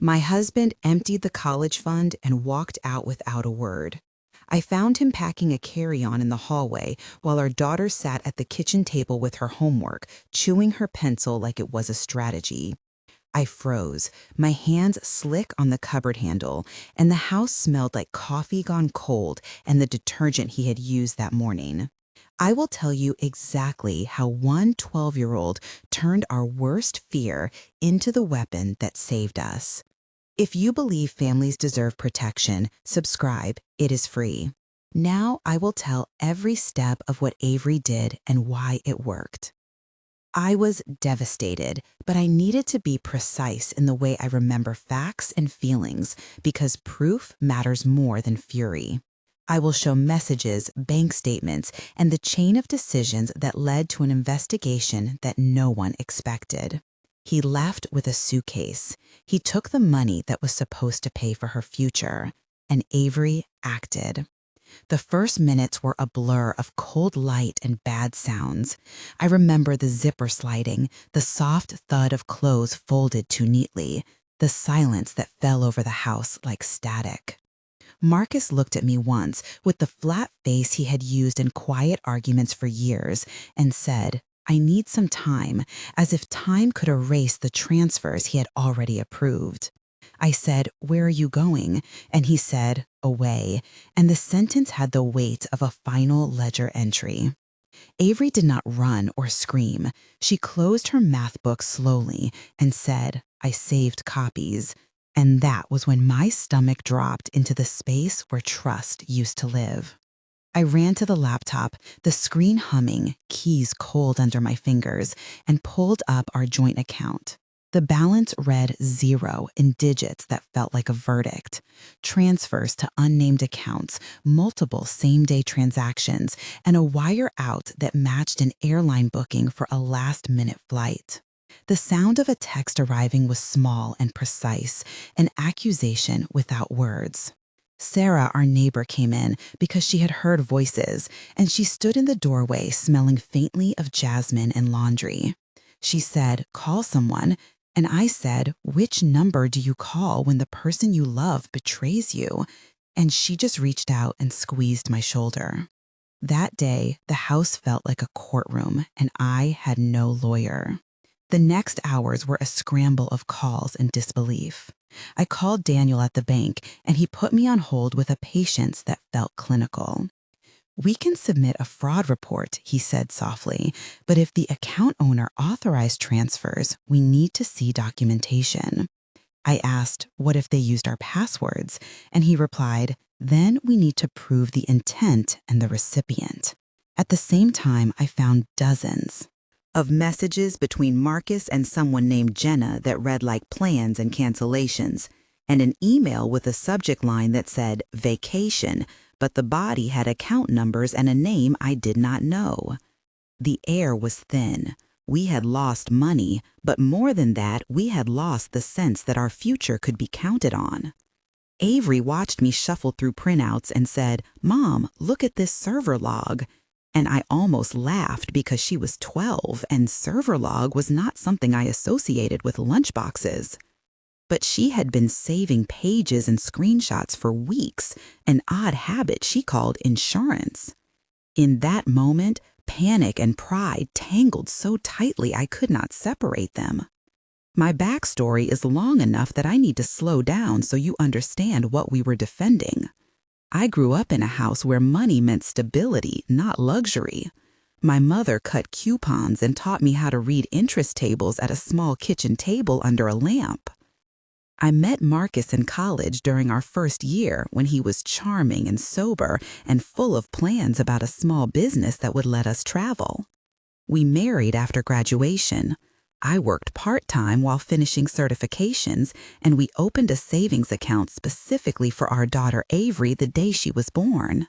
My husband emptied the college fund and walked out without a word. I found him packing a carry-on in the hallway while our daughter sat at the kitchen table with her homework, chewing her pencil like it was a strategy. I froze, my hands slick on the cupboard handle, and the house smelled like coffee gone cold and the detergent he had used that morning. I will tell you exactly how one 12-year-old turned our worst fear into the weapon that saved us. If you believe families deserve protection, subscribe. It is free. Now I will tell every step of what Avery did and why it worked. I was devastated, but I needed to be precise in the way I remember facts and feelings because proof matters more than fury. I will show messages, bank statements, and the chain of decisions that led to an investigation that no one expected. He left with a suitcase. He took the money that was supposed to pay for her future, and Avery acted. The first minutes were a blur of cold light and bad sounds. I remember the zipper sliding, the soft thud of clothes folded too neatly, the silence that fell over the house like static. Marcus looked at me once with the flat face he had used in quiet arguments for years and said, "I need some time," as if time could erase the transfers he had already approved. I said, "Where are you going?" And he said, "Away," and the sentence had the weight of a final ledger entry. Avery did not run or scream. She closed her math book slowly and said, "I saved copies." And that was when my stomach dropped into the space where trust used to live. I ran to the laptop, the screen humming, keys cold under my fingers, and pulled up our joint account. The balance read 0 in digits that felt like a verdict. Transfers to unnamed accounts, multiple same-day transactions, and a wire out that matched an airline booking for a last-minute flight. The sound of a text arriving was small and precise, an accusation without words. Sarah, our neighbor, came in because she had heard voices, and she stood in the doorway smelling faintly of jasmine and laundry. She said, "Call someone," and I said, "Which number do you call when the person you love betrays you?" And she just reached out and squeezed my shoulder. That day, the house felt like a courtroom, and I had no lawyer. The next hours were a scramble of calls and disbelief. I called Daniel at the bank, and he put me on hold with a patience that felt clinical. "We can submit a fraud report," he said softly, "but if the account owner authorized transfers, we need to see documentation." I asked, "What if they used our passwords?" And he replied, "Then we need to prove the intent and the recipient." At the same time, I found dozens of messages between Marcus and someone named Jenna that read like plans and cancellations, and an email with a subject line that said vacation, but the body had account numbers and a name I did not know. The air was thin. We had lost money, but more than that, we had lost the sense that our future could be counted on. Avery watched me shuffle through printouts and said, "Mom, look at this server log." And I almost laughed because she was 12 and server log was not something I associated with lunchboxes. But she had been saving pages and screenshots for weeks, an odd habit she called insurance. In that moment, panic and pride tangled so tightly I could not separate them. My backstory is long enough that I need to slow down so you understand what we were defending. I grew up in a house where money meant stability, not luxury. My mother cut coupons and taught me how to read interest tables at a small kitchen table under a lamp. I met Marcus in college during our first year when he was charming and sober and full of plans about a small business that would let us travel. We married after graduation. I worked part-time while finishing certifications, and we opened a savings account specifically for our daughter Avery the day she was born.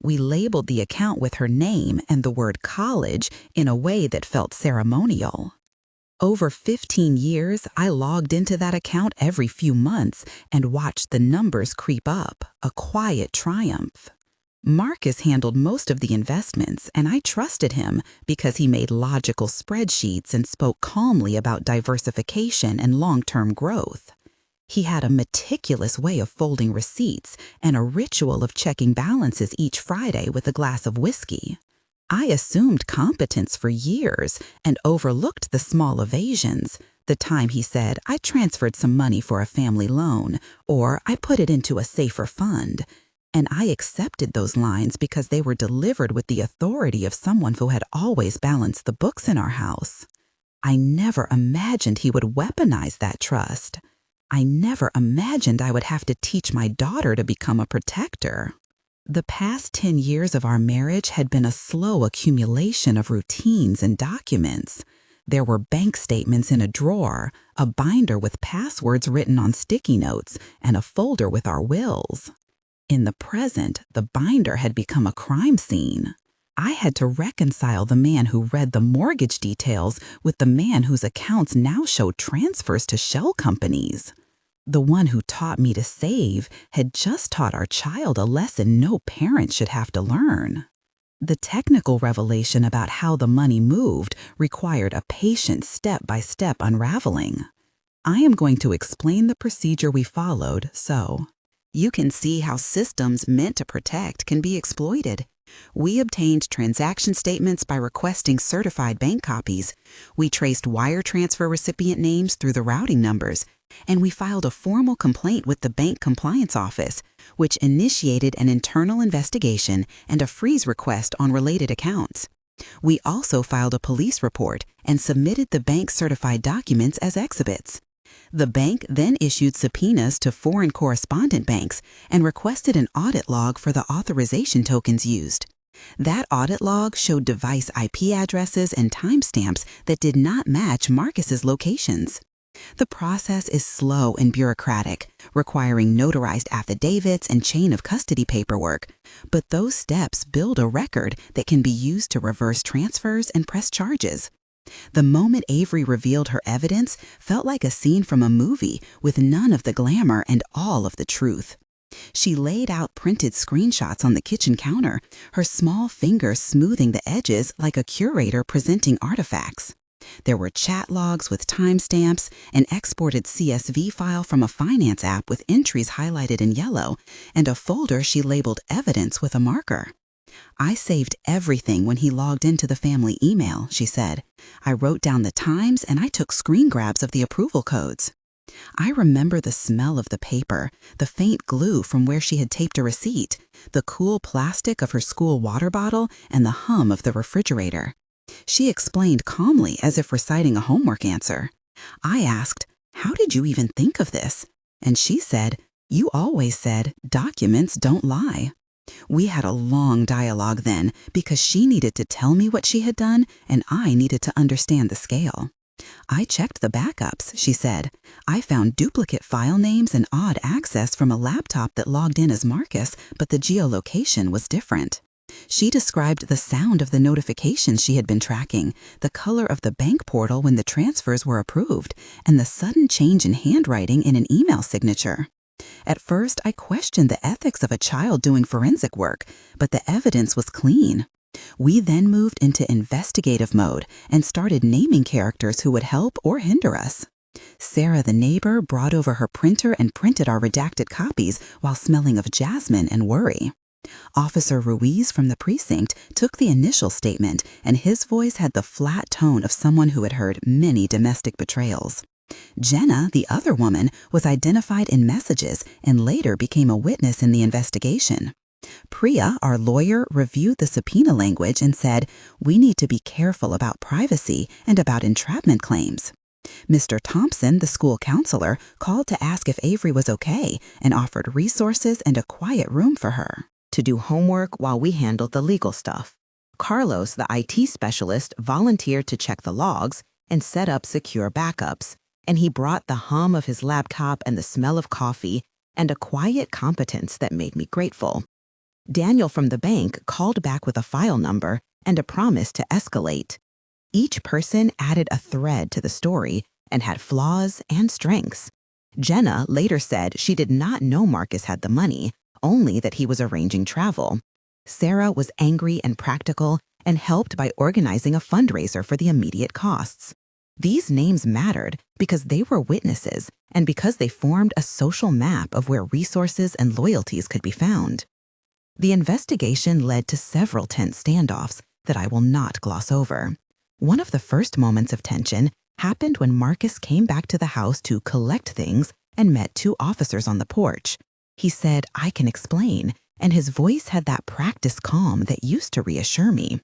We labeled the account with her name and the word college in a way that felt ceremonial. Over 15 years, I logged into that account every few months and watched the numbers creep up, a quiet triumph. Marcus handled most of the investments, and I trusted him because he made logical spreadsheets and spoke calmly about diversification and long-term growth. He had a meticulous way of folding receipts and a ritual of checking balances each Friday with a glass of whiskey. I assumed competence for years and overlooked the small evasions. The time he said, I transferred some money for a family loan, or I put it into a safer fund. And I accepted those lines because they were delivered with the authority of someone who had always balanced the books in our house. I never imagined he would weaponize that trust. I never imagined I would have to teach my daughter to become a protector. The past 10 years of our marriage had been a slow accumulation of routines and documents. There were bank statements in a drawer, a binder with passwords written on sticky notes, and a folder with our wills. In the present, the binder had become a crime scene. I had to reconcile the man who read the mortgage details with the man whose accounts now showed transfers to shell companies. The one who taught me to save had just taught our child a lesson no parent should have to learn. The technical revelation about how the money moved required a patient step-by-step unraveling. I am going to explain the procedure we followed so you can see how systems meant to protect can be exploited. We obtained transaction statements by requesting certified bank copies. We traced wire transfer recipient names through the routing numbers, and we filed a formal complaint with the Bank Compliance Office, which initiated an internal investigation and a freeze request on related accounts. We also filed a police report and submitted the bank's certified documents as exhibits. The bank then issued subpoenas to foreign correspondent banks and requested an audit log for the authorization tokens used. That audit log showed device IP addresses and timestamps that did not match Marcus's locations. The process is slow and bureaucratic, requiring notarized affidavits and chain of custody paperwork, but those steps build a record that can be used to reverse transfers and press charges. The moment Avery revealed her evidence felt like a scene from a movie with none of the glamour and all of the truth. She laid out printed screenshots on the kitchen counter, her small fingers smoothing the edges like a curator presenting artifacts. There were chat logs with timestamps, an exported CSV file from a finance app with entries highlighted in yellow, and a folder she labeled evidence with a marker. I saved everything when he logged into the family email, she said. I wrote down the times and I took screen grabs of the approval codes. I remember the smell of the paper, the faint glue from where she had taped a receipt, the cool plastic of her school water bottle, and the hum of the refrigerator. She explained calmly as if reciting a homework answer. I asked, "How did you even think of this?" And she said, "You always said, documents don't lie." We had a long dialogue then because she needed to tell me what she had done and I needed to understand the scale. I checked the backups, she said. I found duplicate file names and odd access from a laptop that logged in as Marcus, but the geolocation was different. She described the sound of the notifications she had been tracking, the color of the bank portal when the transfers were approved, and the sudden change in handwriting in an email signature. At first, I questioned the ethics of a child doing forensic work, but the evidence was clean. We then moved into investigative mode and started naming characters who would help or hinder us. Sarah, the neighbor, brought over her printer and printed our redacted copies while smelling of jasmine and worry. Officer Ruiz from the precinct took the initial statement, and his voice had the flat tone of someone who had heard many domestic betrayals. Jenna, the other woman, was identified in messages and later became a witness in the investigation. Priya, our lawyer, reviewed the subpoena language and said, "We need to be careful about privacy and about entrapment claims." Mr. Thompson, the school counselor, called to ask if Avery was okay and offered resources and a quiet room for her to do homework while we handled the legal stuff. Carlos, the IT specialist, volunteered to check the logs and set up secure backups, and he brought the hum of his laptop and the smell of coffee and a quiet competence that made me grateful. Daniel from the bank called back with a file number and a promise to escalate. Each person added a thread to the story and had flaws and strengths. Jenna later said she did not know Marcus had the money, only that he was arranging travel. Sarah was angry and practical and helped by organizing a fundraiser for the immediate costs. These names mattered because they were witnesses and because they formed a social map of where resources and loyalties could be found. The investigation led to several tense standoffs that I will not gloss over. One of the first moments of tension happened when Marcus came back to the house to collect things and met two officers on the porch. He said, "I can explain," and his voice had that practiced calm that used to reassure me.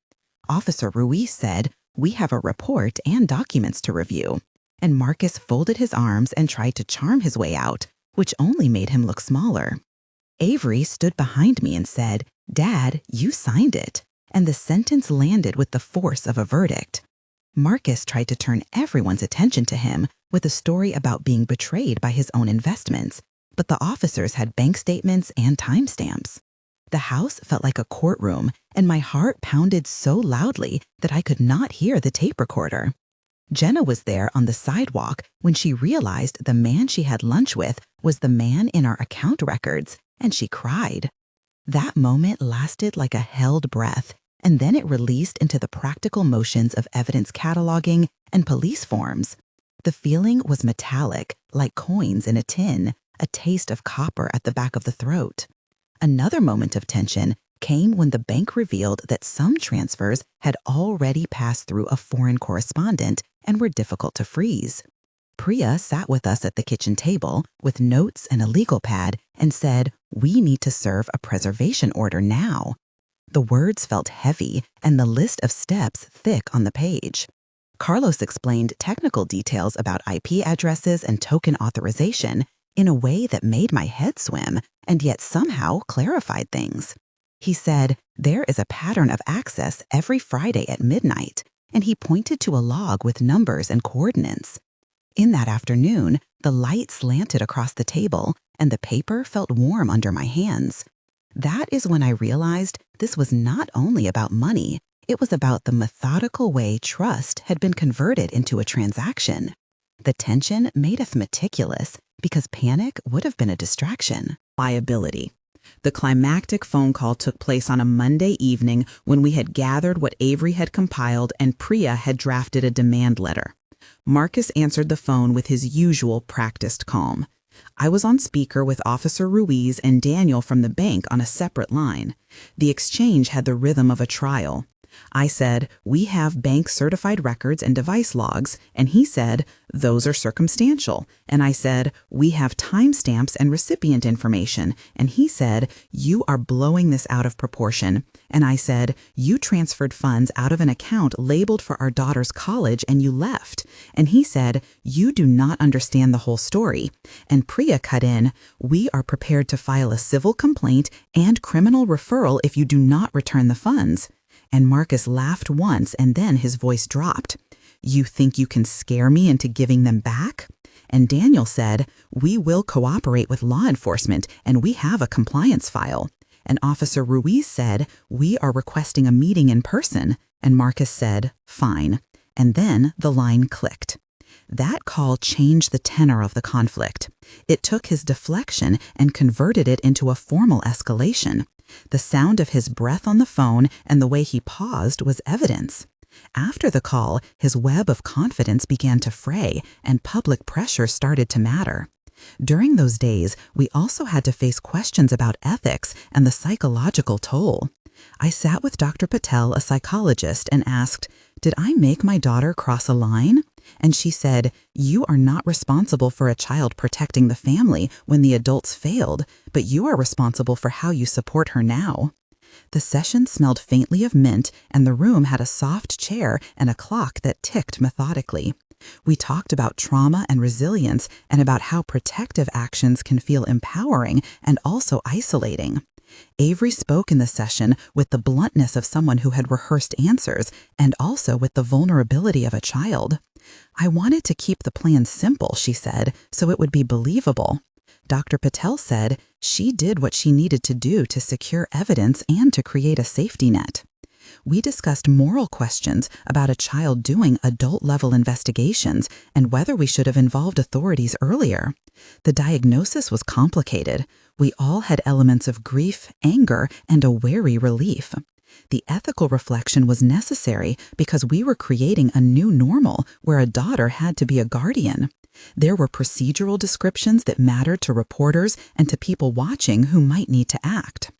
Officer Ruiz said, "We have a report and documents to review." And Marcus folded his arms and tried to charm his way out, which only made him look smaller. Avery stood behind me and said, "Dad, you signed it." And the sentence landed with the force of a verdict. Marcus tried to turn everyone's attention to him with a story about being betrayed by his own investments, but the officers had bank statements and timestamps. The house felt like a courtroom, and my heart pounded so loudly that I could not hear the tape recorder. Jenna was there on the sidewalk when she realized the man she had lunch with was the man in our account records, and she cried. That moment lasted like a held breath, and then it released into the practical motions of evidence cataloging and police forms. The feeling was metallic, like coins in a tin, a taste of copper at the back of the throat. Another moment of tension came when the bank revealed that some transfers had already passed through a foreign correspondent and were difficult to freeze. Priya sat with us at the kitchen table with notes and a legal pad and said, "We need to serve a preservation order now." The words felt heavy and the list of steps thick on the page. Carlos explained technical details about IP addresses and token authorization in a way that made my head swim and yet somehow clarified things. He said, "There is a pattern of access every Friday at midnight," and he pointed to a log with numbers and coordinates. In that afternoon, the light slanted across the table and the paper felt warm under my hands. That is when I realized this was not only about money, it was about the methodical way trust had been converted into a transaction. The tension made us meticulous because panic would have been a distraction. Liability. The climactic phone call took place on a Monday evening when we had gathered what Avery had compiled and Priya had drafted a demand letter. Marcus answered the phone with his usual practiced calm. I was on speaker with Officer Ruiz and Daniel from the bank on a separate line. The exchange had the rhythm of a trial. I said, "We have bank-certified records and device logs," and he said, "Those are circumstantial." And I said, "We have timestamps and recipient information," and he said, "You are blowing this out of proportion." And I said, "You transferred funds out of an account labeled for our daughter's college and you left." And he said, "You do not understand the whole story." And Priya cut in, "We are prepared to file a civil complaint and criminal referral if you do not return the funds." And Marcus laughed once and then his voice dropped. "You think you can scare me into giving them back?" And Daniel said, "We will cooperate with law enforcement and we have a compliance file." And Officer Ruiz said, "We are requesting a meeting in person." And Marcus said, "Fine." And then the line clicked. That call changed the tenor of the conflict. It took his deflection and converted it into a formal escalation. The sound of his breath on the phone and the way he paused was evidence. After the call, his web of confidence began to fray and public pressure started to matter. During those days, we also had to face questions about ethics and the psychological toll. I sat with Dr. Patel, a psychologist, and asked, "Did I make my daughter cross a line?" And she said, "You are not responsible for a child protecting the family when the adults failed, but you are responsible for how you support her now." The session smelled faintly of mint, and the room had a soft chair and a clock that ticked methodically. We talked about trauma and resilience and about how protective actions can feel empowering and also isolating. Avery spoke in the session with the bluntness of someone who had rehearsed answers and also with the vulnerability of a child. "I wanted to keep the plan simple," she said, "so it would be believable." Dr. Patel said she did what she needed to do to secure evidence and to create a safety net. We discussed moral questions about a child doing adult-level investigations and whether we should have involved authorities earlier. The diagnosis was complicated. We all had elements of grief, anger, and a wary relief. The ethical reflection was necessary because we were creating a new normal where a daughter had to be a guardian. There were procedural descriptions that mattered to reporters and to people watching who might need to act.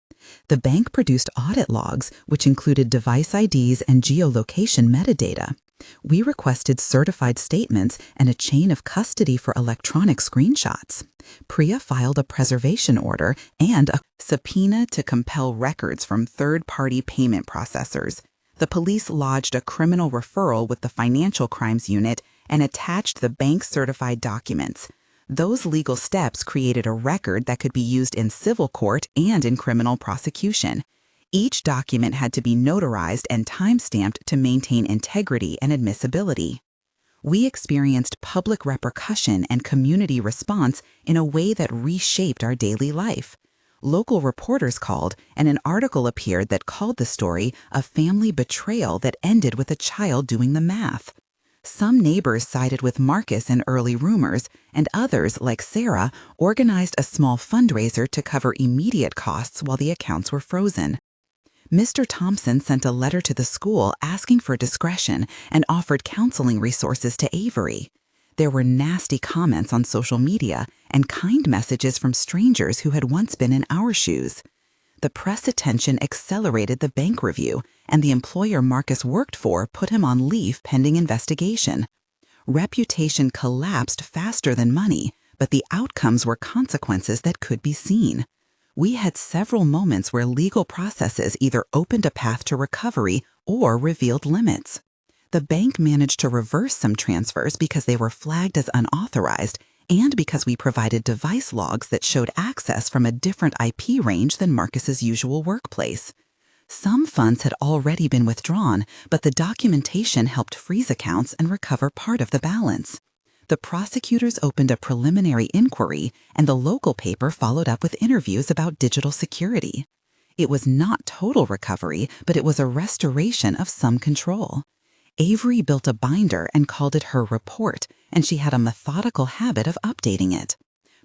The bank produced audit logs, which included device IDs and geolocation metadata. We requested certified statements and a chain of custody for electronic screenshots. Priya filed a preservation order and a subpoena to compel records from third-party payment processors. The police lodged a criminal referral with the Financial Crimes Unit and attached the bank-certified documents. Those legal steps created a record that could be used in civil court and in criminal prosecution. Each document had to be notarized and time-stamped to maintain integrity and admissibility. We experienced public repercussion and community response in a way that reshaped our daily life. Local reporters called, and an article appeared that called the story a family betrayal that ended with a child doing the math. Some neighbors sided with Marcus in early rumors, and others, like Sarah, organized a small fundraiser to cover immediate costs while the accounts were frozen. Mr. Thompson sent a letter to the school asking for discretion and offered counseling resources to Avery. There were nasty comments on social media and kind messages from strangers who had once been in our shoes. The press attention accelerated the bank review, and the employer Marcus worked for put him on leave pending investigation. Reputation collapsed faster than money, but the outcomes were consequences that could be seen. We had several moments where legal processes either opened a path to recovery or revealed limits. The bank managed to reverse some transfers because they were flagged as unauthorized and because we provided device logs that showed access from a different IP range than Marcus's usual workplace. Some funds had already been withdrawn, but the documentation helped freeze accounts and recover part of the balance. The prosecutors opened a preliminary inquiry, and the local paper followed up with interviews about digital security. It was not total recovery, but it was a restoration of some control. Avery built a binder and called it her report, and she had a methodical habit of updating it.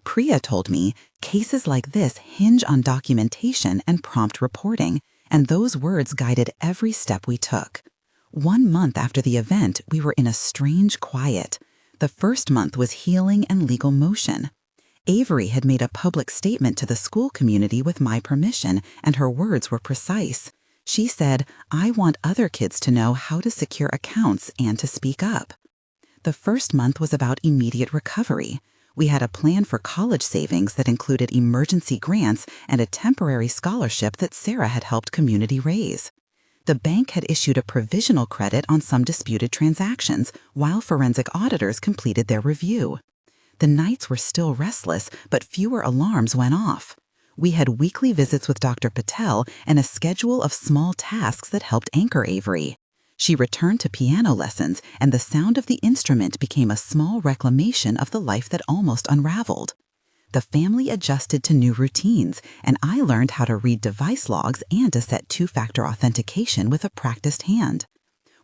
Priya told me, cases like this hinge on documentation and prompt reporting, and those words guided every step we took. 1 month after the event, we were in a strange quiet. The first month was healing and legal motion. Avery had made a public statement to the school community with my permission, and her words were precise. She said, "I want other kids to know how to secure accounts and to speak up." The first month was about immediate recovery. We had a plan for college savings that included emergency grants and a temporary scholarship that Sarah had helped community raise. The bank had issued a provisional credit on some disputed transactions while forensic auditors completed their review. The nights were still restless, but fewer alarms went off. We had weekly visits with Dr. Patel and a schedule of small tasks that helped anchor Avery. She returned to piano lessons, and the sound of the instrument became a small reclamation of the life that almost unraveled. The family adjusted to new routines, and I learned how to read device logs and to set two-factor authentication with a practiced hand.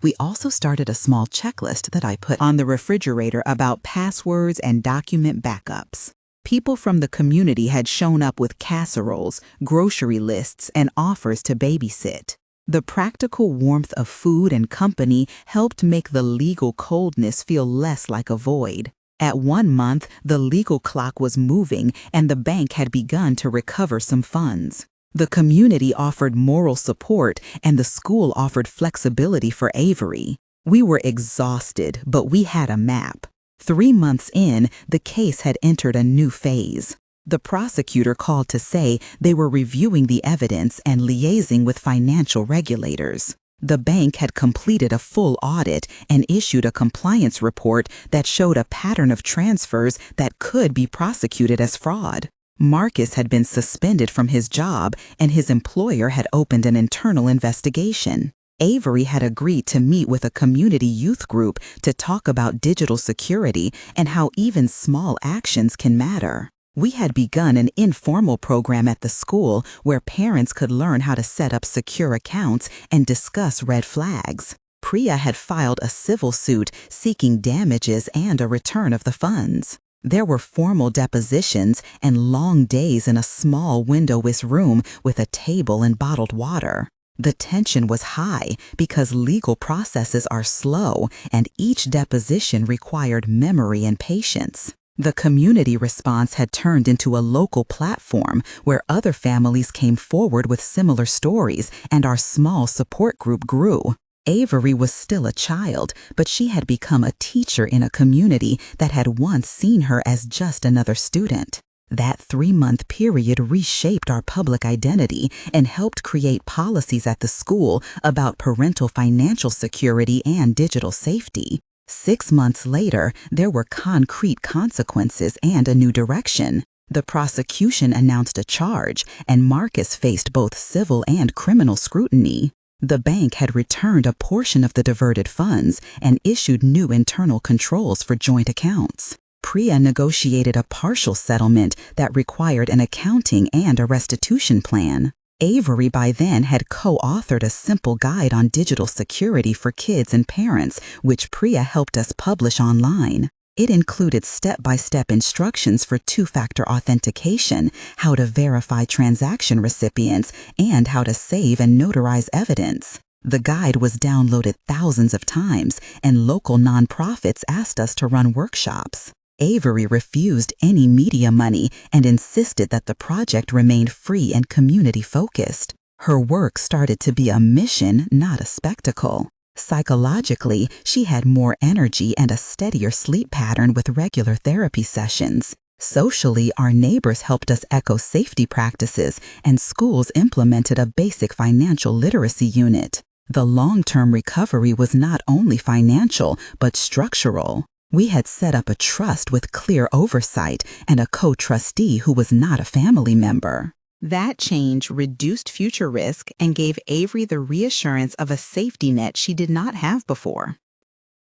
We also started a small checklist that I put on the refrigerator about passwords and document backups. People from the community had shown up with casseroles, grocery lists, and offers to babysit. The practical warmth of food and company helped make the legal coldness feel less like a void. At 1 month, the legal clock was moving and the bank had begun to recover some funds. The community offered moral support and the school offered flexibility for Avery. We were exhausted, but we had a map. 3 months in, the case had entered a new phase. The prosecutor called to say they were reviewing the evidence and liaising with financial regulators. The bank had completed a full audit and issued a compliance report that showed a pattern of transfers that could be prosecuted as fraud. Marcus had been suspended from his job, and his employer had opened an internal investigation. Avery had agreed to meet with a community youth group to talk about digital security and how even small actions can matter. We had begun an informal program at the school where parents could learn how to set up secure accounts and discuss red flags. Priya had filed a civil suit seeking damages and a return of the funds. There were formal depositions and long days in a small windowless room with a table and bottled water. The tension was high because legal processes are slow and each deposition required memory and patience. The community response had turned into a local platform where other families came forward with similar stories, and our small support group grew. Avery was still a child, but she had become a teacher in a community that had once seen her as just another student. That 3-month period reshaped our public identity and helped create policies at the school about parental financial security and digital safety. 6 months later, there were concrete consequences and a new direction. The prosecution announced a charge, and Marcus faced both civil and criminal scrutiny. The bank had returned a portion of the diverted funds and issued new internal controls for joint accounts. Priya negotiated a partial settlement that required an accounting and a restitution plan. Avery by then had co-authored a simple guide on digital security for kids and parents, which Priya helped us publish online. It included step-by-step instructions for two-factor authentication, how to verify transaction recipients, and how to save and notarize evidence. The guide was downloaded thousands of times, and local nonprofits asked us to run workshops. Avery refused any media money and insisted that the project remained free and community-focused. Her work started to be a mission, not a spectacle. Psychologically, she had more energy and a steadier sleep pattern with regular therapy sessions. Socially, our neighbors helped us echo safety practices, and schools implemented a basic financial literacy unit. The long-term recovery was not only financial, but structural. We had set up a trust with clear oversight and a co-trustee who was not a family member. That change reduced future risk and gave Avery the reassurance of a safety net she did not have before.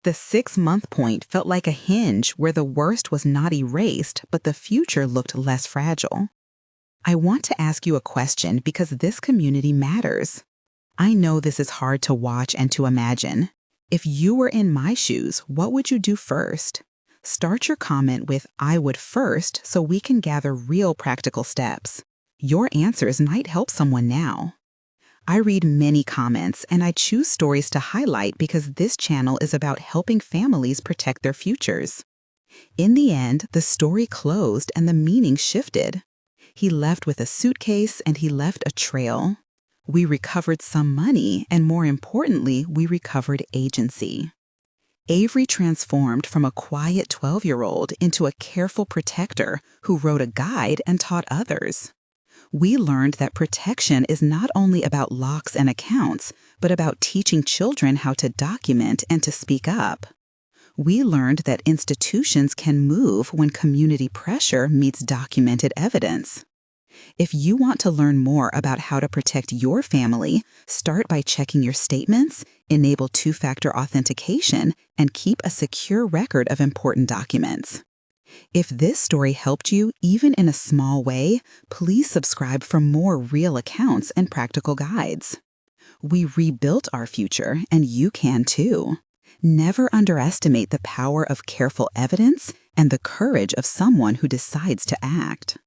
The 6-month point felt like a hinge where the worst was not erased, but the future looked less fragile. I want to ask you a question because this community matters. I know this is hard to watch and to imagine. If you were in my shoes, what would you do first? Start your comment with "I would first" so we can gather real practical steps. Your answers might help someone now. I read many comments, and I choose stories to highlight because this channel is about helping families protect their futures. In the end, the story closed and the meaning shifted. He left with a suitcase and he left a trail. We recovered some money, and more importantly, we recovered agency. Avery transformed from a quiet 12-year-old into a careful protector who wrote a guide and taught others. We learned that protection is not only about locks and accounts, but about teaching children how to document and to speak up. We learned that institutions can move when community pressure meets documented evidence. If you want to learn more about how to protect your family, start by checking your statements, enable two-factor authentication, and keep a secure record of important documents. If this story helped you, even in a small way, please subscribe for more real accounts and practical guides. We rebuilt our future, and you can too. Never underestimate the power of careful evidence and the courage of someone who decides to act.